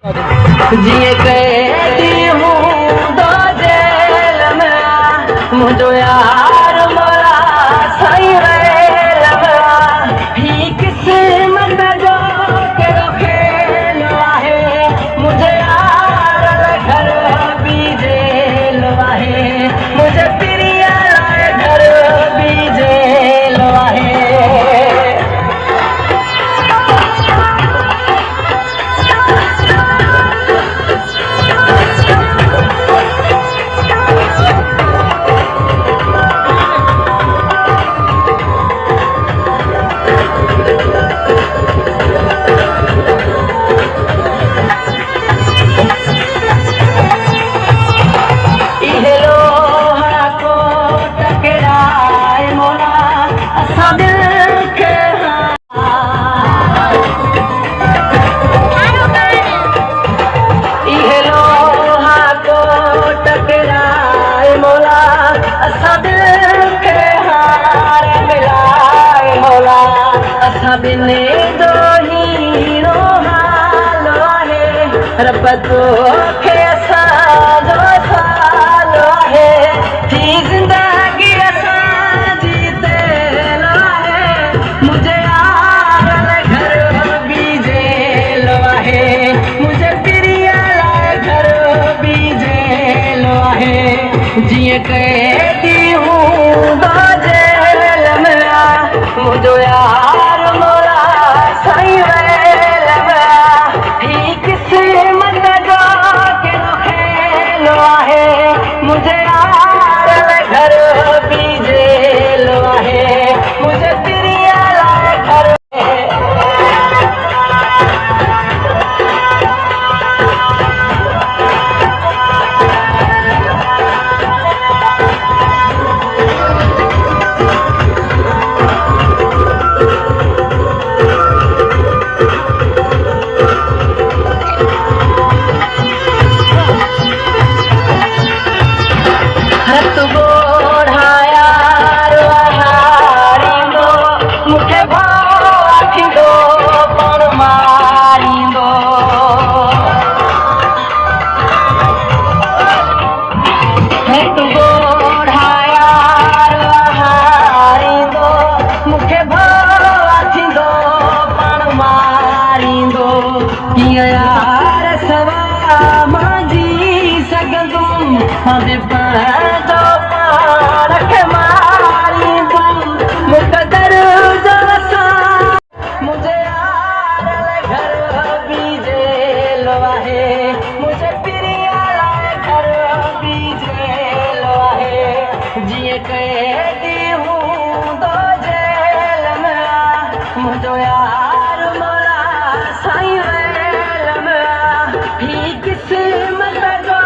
जिए कहती हूँ दो जेल में मुझो यार मोरा सही रहा ही किस्मत जो के खेल है मुझे यार घर भी जेल है मुझे प्रिय घर भी जेल है। बिने दो हीरो हालो है रब तो के सालो सालो है थी जिंदगी जीते लो है मुझे यार घर भी जेल है मुझे प्रिय घर भी जेल है जिए कहती हूँ दो जेल में मुझो यार मुझे यार घर भी जेल है मुझे प्रिय घर यार सवा मांझी सगंदुम हमें तो रख मारी तुम मुकदर जलसा मुझे यार घर भी जेल है मुझे प्रिय घर भी जेल है जिए कहती हूँ दो जेल में मुझो यार मोरा साई किस्मत जो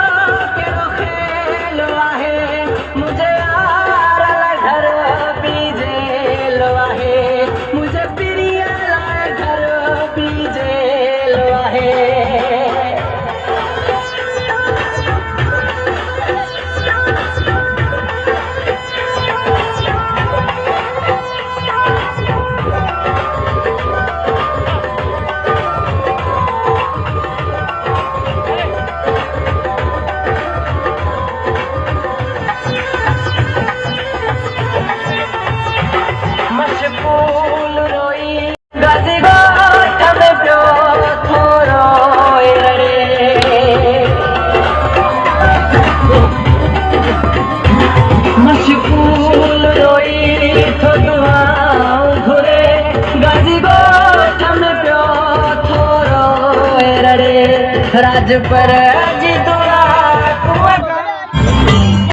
के खेल है मुझे यार घर भी जेल है मुझे प्रिय घर भी जेल है। राज पर